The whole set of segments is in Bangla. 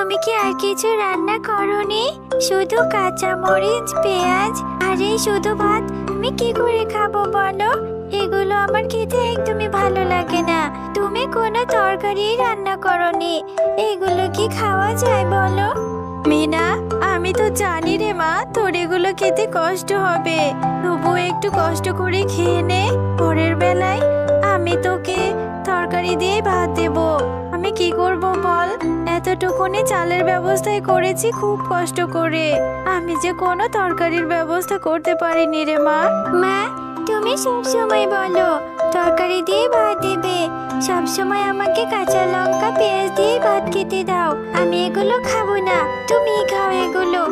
তুমি কি আর কিছু রান্না করোনি? শুধু কাঁচা মরিচ, পেঁয়াজ আর এই শুধু ভাত আমি কি করে খাবো বলো? এগুলো আমার খেতে একদমই ভালো লাগে না। তুমি কোনো তরকারি রান্না করোনি, এগুলো কি খাওয়া যায় বলো? মিনা, আমি তো জানি রে মা, তোর এগুলো খেতে কষ্ট হবে, তবুও একটু কষ্ট করে খেয়ে নে। পরের বেলায় আমি তোকে তরকারি দিয়ে ভাত দেব। আমি কি করব বল? এতটুকুনি চালের ব্যবস্থাই করেছি খুব কষ্ট করে, আমি যে কোনো তরকারির ব্যবস্থা করতে পারিনি রে মা। মা, তুমি সবসময় বলো তরকারি দিয়ে ভাত দেবে, সবসময় আমাকে কাঁচা লঙ্কা পেঁয়াজ দিয়ে ভাত খেতে দাও। আমি এগুলো খাবো না, তুমি খাও এগুলো।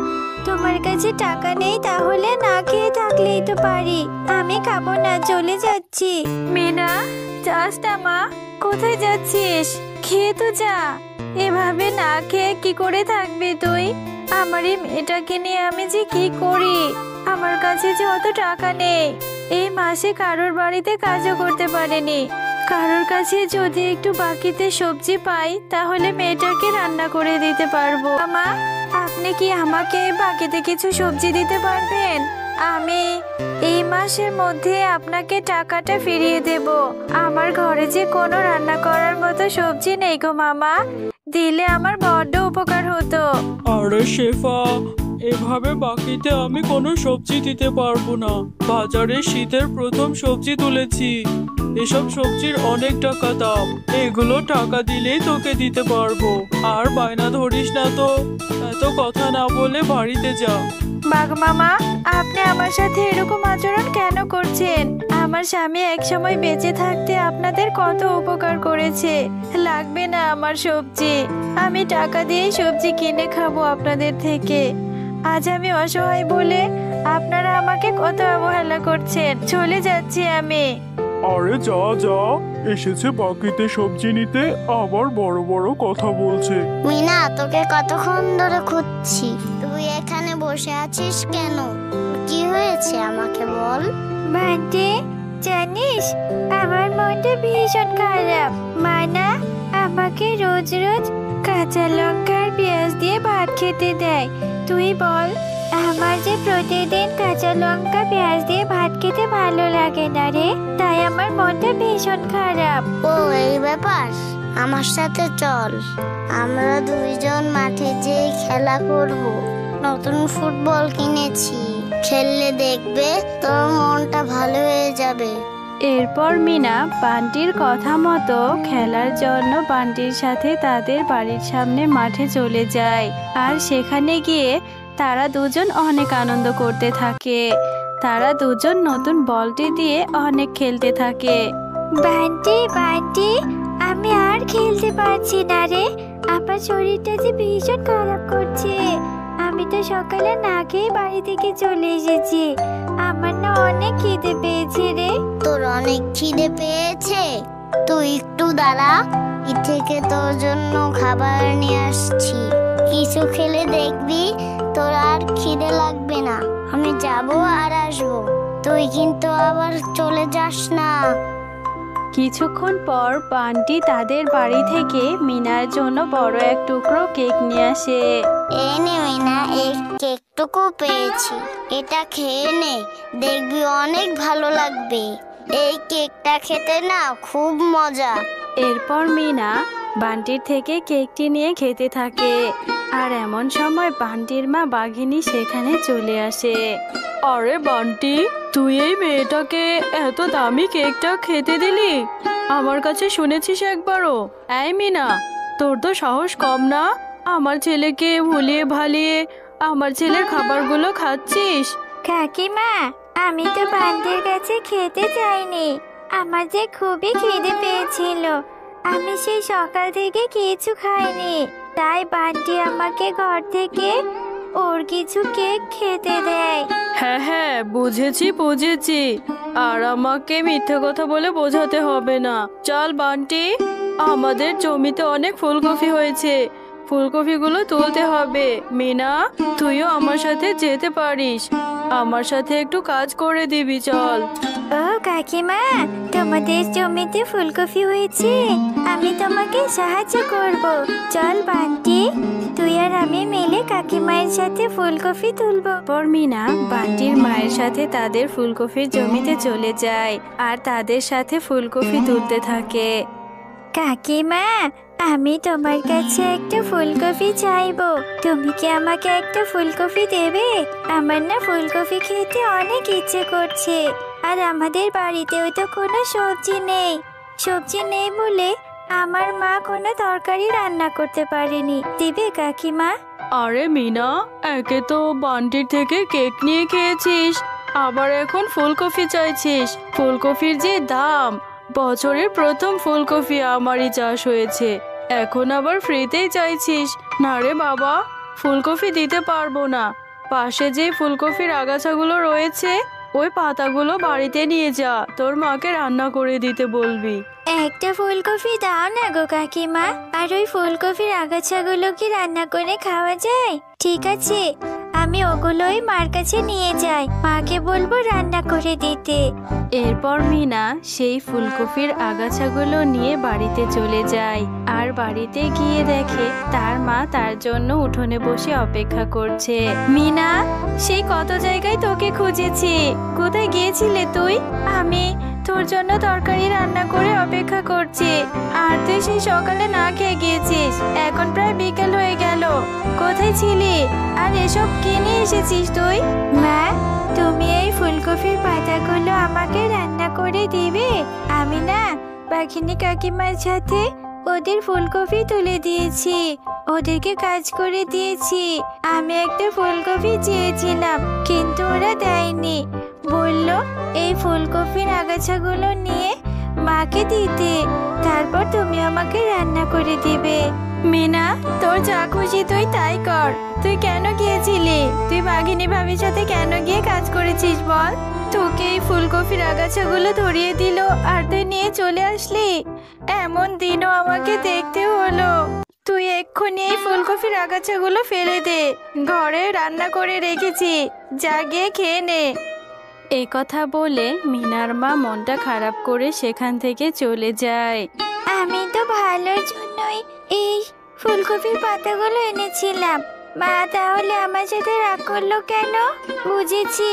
তোমার কাছে টাকা নেই, তাহলে না খেয়ে থাকলেই তো পারি। আমি খাবো না, চলে যাচ্ছি। মিনা, যাস না মা, কোথায় যাচ্ছিস? খেয়ে তো যা। এভাবে না খেয়ে কি করে থাকবি তুই? আমার এই মেয়েটাকে নিয়ে আমি যে কি করি? আমার কাছে যে অত টাকা নেই, এই মাসে কারোর বাড়িতে কাজও করতে পারেনি। কারোর কাছে যদি একটু বাকিতে সবজি পাই, তাহলে মেয়েটাকে রান্না করে দিতে পারবো। মা, আপনি কি আমাকে বাকিতে কিছু সবজি দিতে পারবেন? আমি এই মাসের মধ্যে আপনাকে টাকাটা ফিরিয়ে দেব। আমার ঘরে যে কোনো রান্না করার মতো সবজি নেই গো মামা, দিলে আমার বড্ড উপকার হতো। আরে শেফা, এভাবে বাকিতে আমি কোনো সবজি দিতে পারবো না। বাজারে শীতের প্রথম সবজি তুলেছি, এসব সবজির অনেক টাকা দাম। এগুলো টাকা দিলেই তোকে দিতে পারবো। আর বায়না ধরিস না তো, এত কথা না বলে বাড়িতে যা। বাঘ মামা, আপনি আমার সাথে এরকম আচরণ কেন করছেন? আমার স্বামী একসময় বেঁচে থাকতে আপনাদের কত উপকার করেছে। লাগবে না আমার সবজি, আমি টাকা দিয়ে সবজি কিনে খাবো আপনাদের থেকে। আজ আমি অসহায় বলে আপনারা আমাকে কত অবহেলা করছেন। চলে যাচ্ছি আমি। আরে যা যা, এসেছে বাকিতে সবজি নিতে, আবার বড় বড় কথা বলছে। মিনা, তোকে কতক্ষণ ধরে খুঁজছি, তুই এখানে বসে আছিস কেন? কি হয়েছে আমাকে বল। বান্টি, জানিস আমার মনটা ভীষণ খারাপ। মা না আমাকে রোজ রোজ কাঁচা লঙ্কা আর পেঁয়াজ দিয়ে ভাত খেতে দেয়। তুই বল, আমার যে প্রতিদিন কাঁচা লঙ্কা পেঁয়াজ দিয়ে ভাত খেতে ভালো লাগে না রে, তাই আমার মনটা ভীষণ খারাপ। ও এই ব্যাপার, আমার সাথে চল, আমরা দুইজন মাঠে যেয়ে খেলা করব। নতুন ফুটবল কিনেছি, খেললে দেখবে তোর মনটা ভালো হয়ে যাবে। এরপর মিনা বান্টির কথা মতো খেলার জন্য বান্টির সাথে তাদের বাড়ির সামনে মাঠে চলে যায়। আর সেখানে গিয়ে তারা দুজন অনেক আনন্দ করতে থাকে। তারা দুজন নতুন বলটি দিয়ে অনেক খেলতে থাকে। বান্টি, বান্টি, আমি আর খেলতে পারছি না রে, আমার শরীরটা যে ভীষণ খারাপ করছে। আমি তো সকালে না খেয়ে বাড়ি থেকে চলে এসেছি, আমার না অনেক খিদে পেয়েছে রে। তোর অনেক খিদে পেয়েছে? তুই একটু দাঁড়া, ই থেকে তোর জন্য খাবার নিয়ে আসছি। কিছু খেলে দেখবি তোর আর খিদে লাগবে না। আমি যাব আর আসবো, তুই কিন্তু আবার চলে যাস না। কিছুক্ষণ পর বান্টি তাদের বাড়ি থেকে মিনার জন্য বড় এক টুকরো কেক নিয়ে আসে। এই নে মিনা, এই কেকটুকু পেয়েছি, এটা খেয়ে নে, দেখবি অনেক ভালো লাগবে। এই কেকটা খেতে না খুব মজা। এরপর মিনা বান্টির থেকে কেকটি নিয়ে খেতে থাকে। আর এমন সময় বান্টির মা বাঘিনী সেখানে চলে আসে। আরে বান্টি, তুই এই মেয়েটাকে এত দামি কেকটা খেতে দিলি? আমার কাছে শুনেছিস একবারও? এই মিনা, তোর তো সাহস কম না? আমার ছেলেকে ভুলিয়ে ভালিয়ে আমার ছেলের খাবারগুলো খাচ্ছিস। কাকিমা, আমি তো বান্টির কাছে খেতে চাইনি, আমার যে খুবই খিদে পেয়েছিল। আমি সেই সকাল থেকে কিছু খাইনি, তাই বান্টি আমাকে ঘর থেকে ওর কিছু কেক খেতে দেয়। হ্যাঁ হ্যাঁ, বুঝেছি বুঝেছি, আর আমাকে মিথ্যে কথা বলে বোঝাতে হবে না। চল বান্টি, আমাদের জমিতে অনেক ফুলকপি হয়েছে, ফুলকপিগুলো তুলতে হবে। মিনা, তুইও আমার সাথে যেতে পারিস। আমার সাথে একটু কাজ করে দিবি চল। ও কাকিমা, তোমাদের জমিতে ফুলকপি হয়েছে, আমি তোমাকে সাহায্য করব। চল বান্টি, তুই আর আমি মিলে কাকিমায়ের সাথে ফুলকপি তুলবো। মিনা বান্টির মায়ের সাথে তাদের ফুলকপির জমিতে চলে যায় আর তাদের সাথে ফুলকপি তুলতে থাকে। কাকিমা, আমি তোমার কাছে একটা ফুলকপি চাইবো, তুমি কি আমাকে একটা ফুলকপি দেবে? আমার না ফুলকপি খেতে অনেক ইচ্ছে করছে, আর আমাদের বাড়িতেও তো কোনো সবজি নেই বলে আমার মা কোনো তরকারি রান্না করতে পারেনি। দিবে কাকিমা? আরে মিনা, একে তো বান্টির থেকে কেক নিয়ে খেয়েছিস, আবার এখন ফুলকপি চাইছিস। ফুলকপির যে দাম, বছরের প্রথম ফুলকপি আমারই চাষ হয়েছে, এখন আবার ফ্রিতেই চাইছিস? না রে বাবা, ফুলকপি দিতে পারবো না। পাশে যে ফুলকপির আগাছাগুলো রয়েছে ওই পাতাগুলো বাড়িতে নিয়ে যা, তোর মাকে রান্না করে দিতে বলবি। একটা ফুলকপি দাও না গো কাকিমা, আর ওই ফুলকপির আগাছাগুলো কি রান্না করে খাওয়া যায়? ঠিক আছে, আমি ওগুলোই মার কাছে নিয়ে যাই, মাকে বলবো রান্না করে দিতে। এরপর মিনা সেই ফুলকপির আগাছাগুলো নিয়ে বাড়িতে চলে যায় আর বাড়িতে গিয়ে দেখে তার মা তার জন্য উঠোনে বসে অপেক্ষা করছে। মিনা, সেই কত জায়গায় তোকে খুঁজেছি, কোথায় গিয়েছিলে তুই? আমি তোর জন্য তরকারি রান্না করে অপেক্ষা করছি, আর তুই সেই সকালে না খেয়ে গিয়েছিস, এখন প্রায় বিকেল হয়ে গেল। কোথায় ছিলি আর এসব কিনে এসেছিস তুই? মা, তুমি এই ফুলকপির পাতাগুলো আমাকে রান্না করে দিবে? আমি না বাঘিনী কাকিমার সাথে ওদের ফুলকপি তুলে দিয়েছি, ওদেরকে কাজ করে দিয়েছি। আমি একটা ফুলকপি চেয়েছিলাম কিন্তু ওরা দেয়নি, বলল এই ফুলকপির আগাছাগুলো নিয়ে মাকে দিতে, তারপর তুমি আমাকে রান্না করে দিবে। মিনা, তোর যা খুশি তুই তাই কর। তুই কেন গিয়েছিলি? তুই বাঘিনী ভাবির সাথে কেন গিয়ে কাজ করেছিস বল? তোকে এই ফুলকপির আগাছাগুলো ধরিয়ে দিল আর তুই নিয়ে চলে আসলি। এমন দিনও আমাকে দেখতে হলো। তুই এক্ষুনি এই ফুলকপির আগাছাগুলো ফেলে দে, ঘরে রান্না করে রেখেছি, যা গিয়ে খেয়ে নে। এই কথা বলে মিনার মা মনটা খারাপ করে সেখান থেকে চলে যায়। আমি তো ভালোর জন্যই এই ফুলকপির পাতাগুলো এনেছিলাম, মা তাহলে আমার সাথে রাগ করলো কেন? বুঝেছি,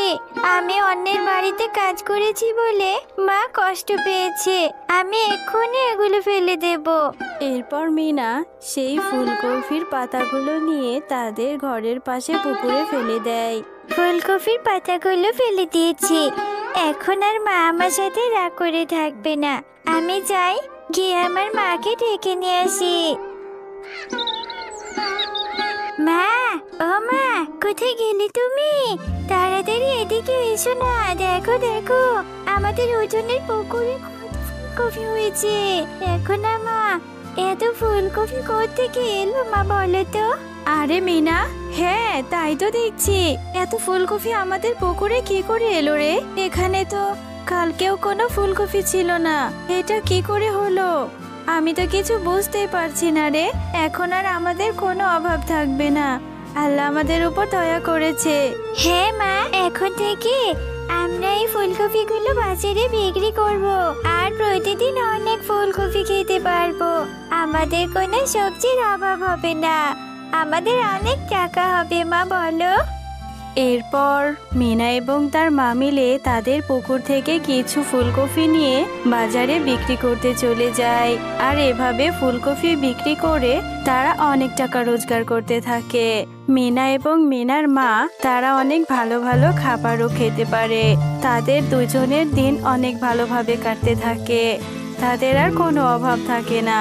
আমি অন্যের বাড়িতে কাজ করেছি বলে মা কষ্ট পেয়েছে, আমি এক্ষুনি এগুলো ফেলে দেব। এরপর মিনা সেই ফুলকপির পাতাগুলো নিয়ে তাদের ঘরের পাশে পুকুরে ফেলে দেয়। ফুলকপির পাতাগুলো ফেলে দিয়েছি, এখন আর মা আমার সাথে রাগ করে থাকবে না। আমি যাই, গিয়ে আমার মাকে ডেকে নিয়ে আসি। মা, ও মা, কোথায় গেলে তুমি? তাড়াতাড়ি এদিকে এসো না, দেখো দেখো আমাদের উঠোনের পুকুরে কত ফুলকপি হয়েছে। দেখো না মা, এত ফুলকপি কোত্থেকে এলো মা, বলো তো? আরে মিনা, হ্যাঁ তাই তো দেখছি, এত ফুলকপি আমাদের পুকুরে কি করে এলো রে? এখানে তো কালকেও কোনো ফুলকপি ছিল না, এটা কি করে হলো? আমি তো কিছু বুঝতেই পারছি না রে। এখন আর আমাদের কোনো অভাব থাকবে না, আল্লাহ আমাদের উপর দয়া করেছে। হ্যাঁ মা, এখন থেকে আমরা এই ফুলকপিগুলো বাজারে বিক্রি করব, আর প্রতিদিন অনেক ফুলকপি খেতে পারবো। আমাদের কোনো সবজির অভাব হবে না, আমাদের অনেক টাকা হবে মা, বলো? এরপর মিনা এবং তার মা মিলে তাদের পুকুর থেকে কিছু ফুলকপি নিয়ে বাজারে বিক্রি করতে চলে যায়, আর এভাবে ফুলকপি বিক্রি করে তারা অনেক টাকা রোজগার করতে থাকে। মিনা এবং মিনার মা তারা অনেক ভালো ভালো খাবারও খেতে পারে, তাদের দুজনের দিন অনেক ভালোভাবে কাটতে থাকে, তাদের আর কোনো অভাব থাকে না।